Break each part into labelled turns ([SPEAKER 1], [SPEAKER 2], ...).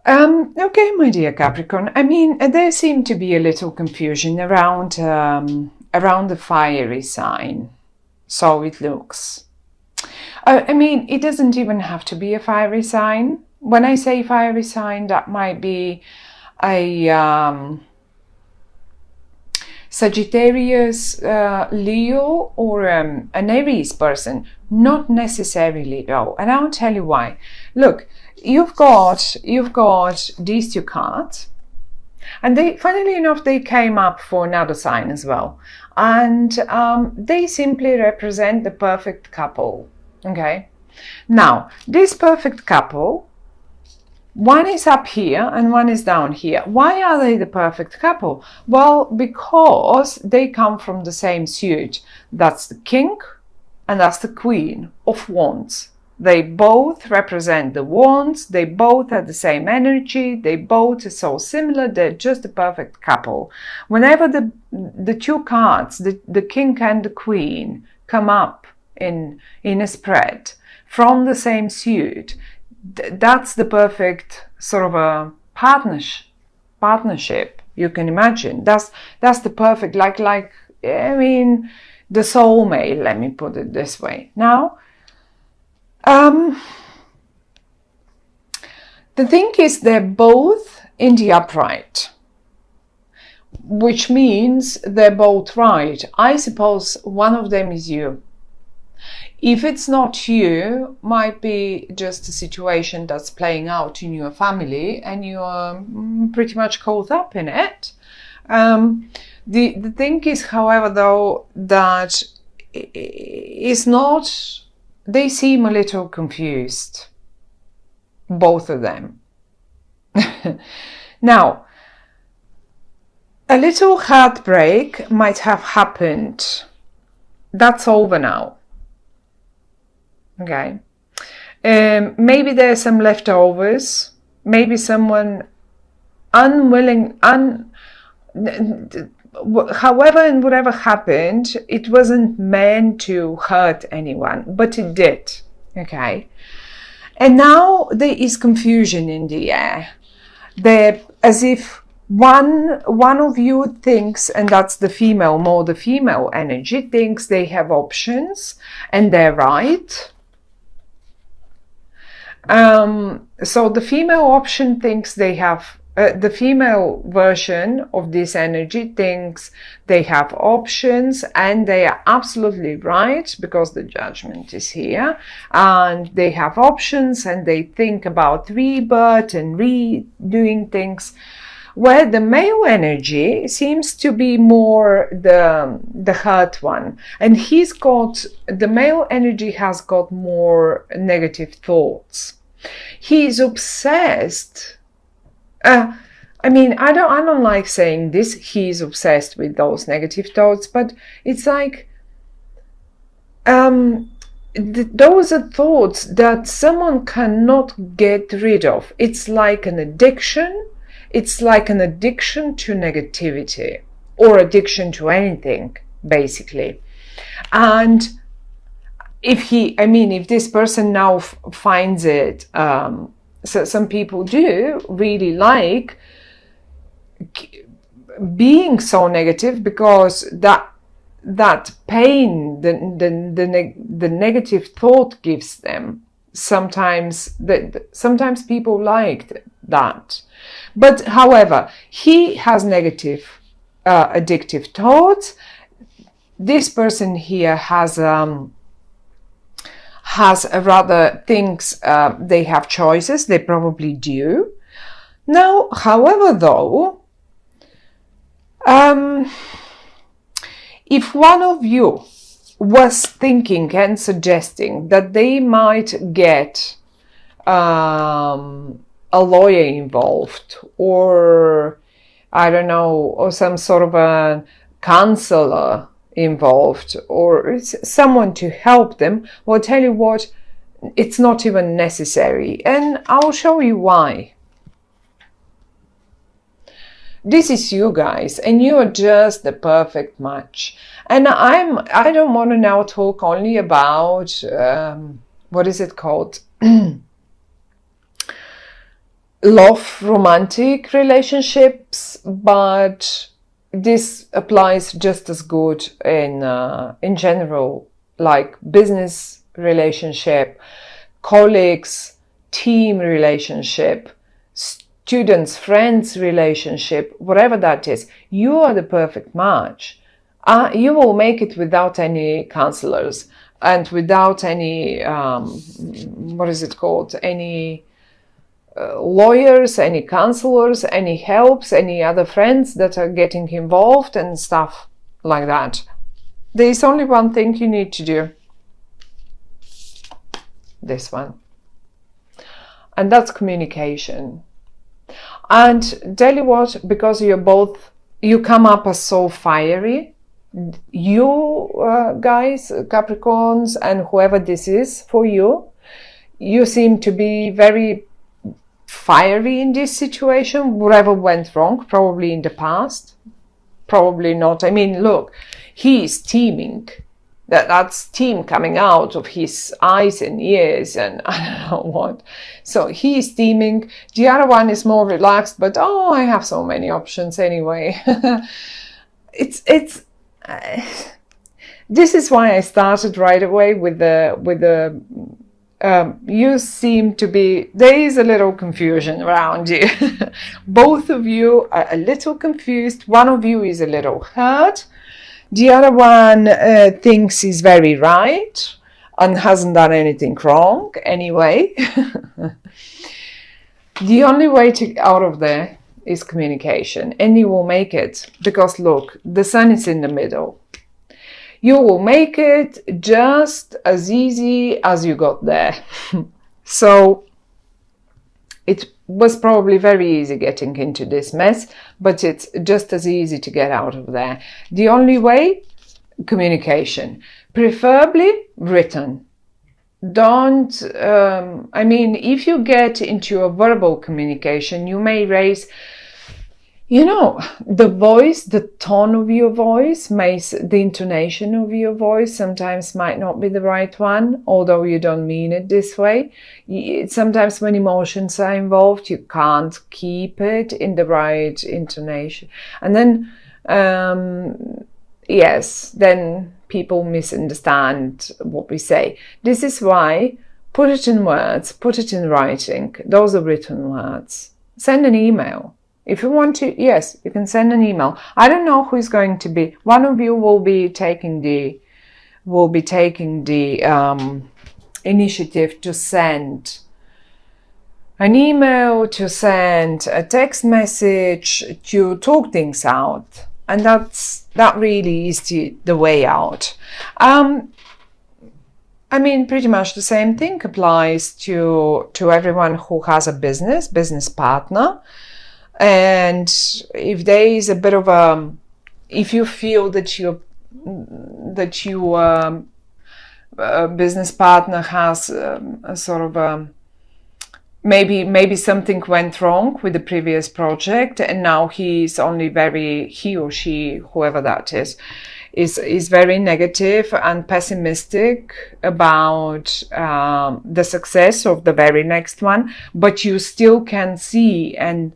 [SPEAKER 1] Okay, my dear Capricorn. I mean, there seemed to be a little confusion around the fiery sign. So it looks. I mean, it doesn't even have to be a fiery sign. When I say fiery sign, that might be a Sagittarius, Leo, or an Aries person. Not necessarily though, and I'll tell you why. Look, you've got these two cards, and they, funnily enough, they came up for another sign as well, and they simply represent the perfect couple. Okay, now this perfect couple, one is up here and one is down here. Why are they the perfect couple? Well, because they come from the same suit. That's the king and that's the queen of wands. They both represent the wands. They both have the same energy. They both are so similar. They're just a perfect couple. Whenever the two cards, the king and the queen, come up in a spread from the same suit, that's the perfect sort of a partnership you can imagine. That's the perfect, like I mean, the soulmate, let me put it this way. Now, the thing is, they're both in the upright, which means they're both right. I suppose one of them is you. If it's not you, might be just a situation that's playing out in your family and you're pretty much caught up in it. The thing is, however, though, that it's not, they seem a little confused, both of them. Now, a little heartbreak might have happened. That's over now. Okay, maybe there's some leftovers, maybe someone unwilling, however and whatever happened, it wasn't meant to hurt anyone, but it did. Okay, and now there is confusion in the air. There, as if one of you thinks, and that's the female, more the female energy, thinks they have options and they're right. So the female option thinks they have, the female version of this energy thinks they have options and they are absolutely right because the judgment is here, and they have options and they think about rebirth and redoing things, where the male energy seems to be more the hurt one, and the male energy has got more negative thoughts. He's obsessed. I mean, I don't like saying this, he's obsessed with those negative thoughts, but it's like those are thoughts that someone cannot get rid of. It's like an addiction. It's like an addiction to negativity, or addiction to anything, basically. And if this person now finds it, so some people do really like being so negative, because that pain, the negative thought gives them. Sometimes people liked that. But however, he has negative addictive thoughts. This person here has a rather thinks they have choices. They probably do. Now, however, though, if one of you was thinking and suggesting that they might get a lawyer involved, or I don't know, or some sort of a counselor involved, or someone to help them, well, I'll tell you what, it's not even necessary, and I'll show you why. This is you guys, and you are just the perfect match. And I don't want to now talk only about what is it called? love romantic relationships, but this applies just as good in general, like business relationship, colleagues, team relationship, students, friends relationship, whatever that is. You are the perfect match. You will make it without any counselors and without any what is it called, any lawyers, any counselors, any helps, any other friends that are getting involved and stuff like that. There is only one thing you need to do. This one. And that's communication. And tell you what, because you come up as so fiery, you guys, Capricorns, and whoever this is for you, you seem to be very fiery in this situation. Whatever went wrong, probably in the past, probably not. I mean, look, he is steaming. That's steam coming out of his eyes and ears and I don't know what. So he is steaming. The other one is more relaxed, but oh, I have so many options anyway. This is why I started right away with the you seem to be, there is a little confusion around you. Both of you are a little confused. One of you is a little hurt. The other one thinks he's very right and hasn't done anything wrong anyway. The only way to get out of there is communication, and you will make it, because look, the sun is in the middle. You will make it just as easy as you got there. So it was probably very easy getting into this mess, but it's just as easy to get out of there. The only way, communication, preferably written. Don't, I mean, if you get into a verbal communication, you may raise, you know, the voice, the tone of your voice, the intonation of your voice sometimes might not be the right one, although you don't mean it this way. Sometimes when emotions are involved, you can't keep it in the right intonation. And then, yes, then people misunderstand what we say. This is why, put it in words, put it in writing. Those are written words. Send an email. If you want to, yes, you can send an email. I don't know who is going to be. One of you will be taking the initiative to send an email, to send a text message, to talk things out, and that really is the way out. I mean, pretty much the same thing applies to everyone who has a business partner. And if there is a bit of if you feel that your business partner has a sort of maybe something went wrong with the previous project, and now he or she, whoever that is very negative and pessimistic about the success of the very next one, but you still can see and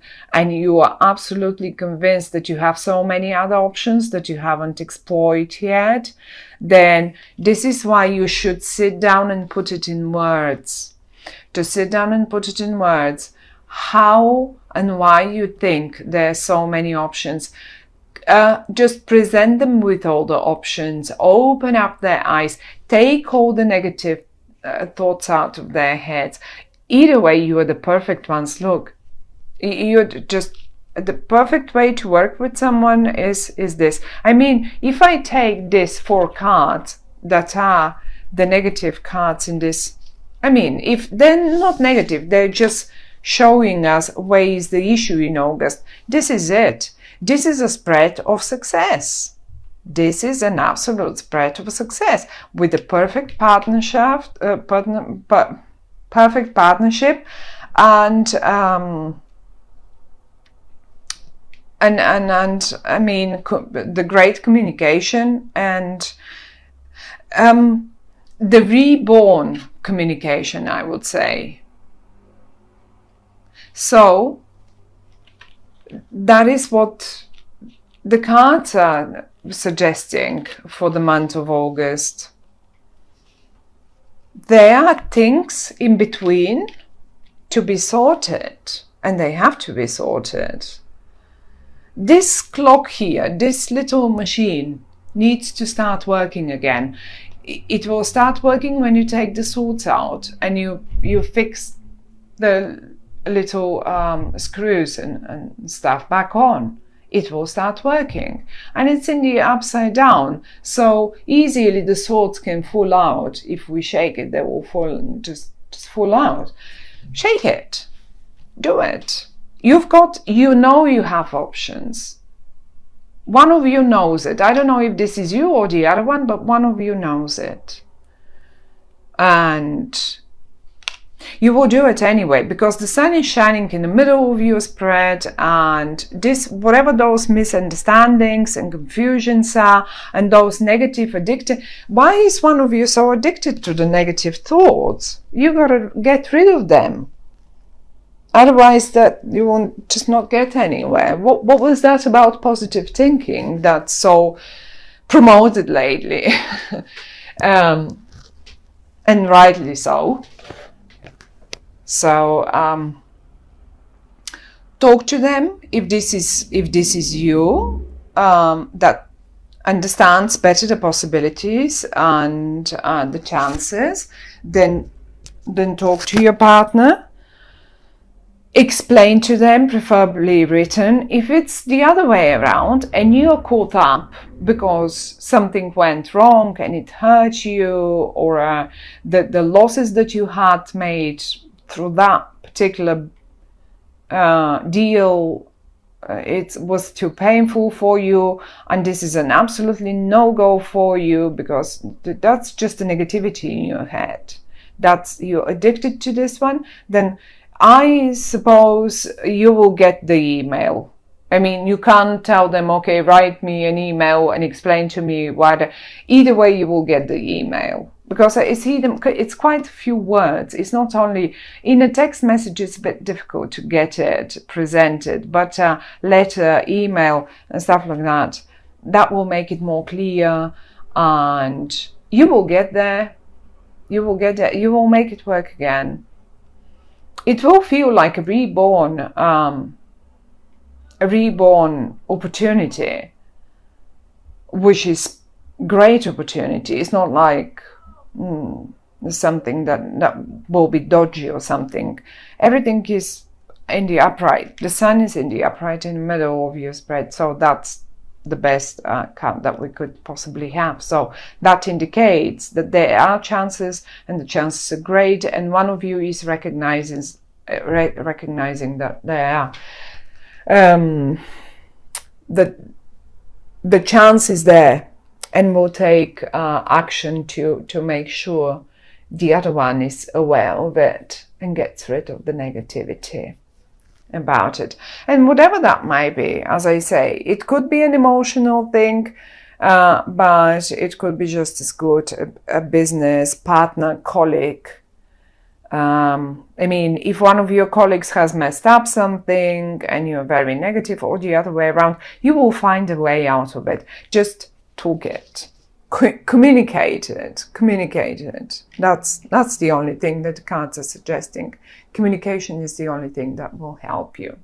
[SPEAKER 1] you are absolutely convinced that you have so many other options that you haven't explored yet, then this is why you should sit down and put it in words. To sit down and put it in words, how and why you think there are so many options. Just present them with all the options, open up their eyes, take all the negative thoughts out of their heads. Either way, you are the perfect ones. Look, you're just the perfect way to work with someone is this. I mean, if I take these 4 cards that are the negative cards in this, I mean, if they're not negative, they're just showing us where is the issue in August. This is it. This is a spread of success. This is an absolute spread of success with the perfect partnership, perfect partnership, and I mean the great communication and the reborn communication, I would say. So that is what the cards are suggesting for the month of August. There are things in between to be sorted, and they have to be sorted. This clock here, this little machine, needs to start working again. It will start working when you take the swords out and you fix the little screws and stuff back on. It will start working, and it's in the upside down, so easily the swords can fall out. If we shake it, they will fall, just fall out. Shake it, do it. You've got, you have options. One of you knows it. I don't know if this is you or the other one, but one of you knows it. And you will do it anyway, because the sun is shining in the middle of your spread, and this, whatever those misunderstandings and confusions are, and those negative addicted, why is one of you so addicted to the negative thoughts? You gotta get rid of them. Otherwise, that you won't just not get anywhere. What was that about positive thinking that's so promoted lately? And rightly so. So talk to them if this is you that understands better the possibilities and the chances. Then talk to your partner. Explain to them, preferably written. If it's the other way around and you're caught up because something went wrong and it hurt you, or the losses that you had made through that particular deal, it was too painful for you, and this is an absolutely no-go for you, because that's just the negativity in your head. That's, you're addicted to this one, then I suppose you will get the email. I mean, you can't tell them, okay, write me an email and explain to me why. Either way, you will get the email, because I see them. It's quite a few words. It's not only in a text message. It's a bit difficult to get it presented, but letter, email, and stuff like that. That will make it more clear, and you will get there. You will get there. You will make it work again. It will feel like a reborn opportunity, which is great opportunity. It's not like something that will be dodgy or something. Everything is in the upright. The sun is in the upright in the middle of your spread, so that's the best card that we could possibly have. So that indicates that there are chances, and the chances are great, and one of you is recognizing that there are that the chance is there, and will take action to make sure the other one is aware of it and gets rid of the negativity about it. And whatever that might be, as I say, it could be an emotional thing, but it could be just as good a business partner, colleague. I mean, if one of your colleagues has messed up something and you're very negative, or the other way around, you will find a way out of it. Just talk it, communicate it. That's the only thing that the cards are suggesting. Communication is the only thing that will help you.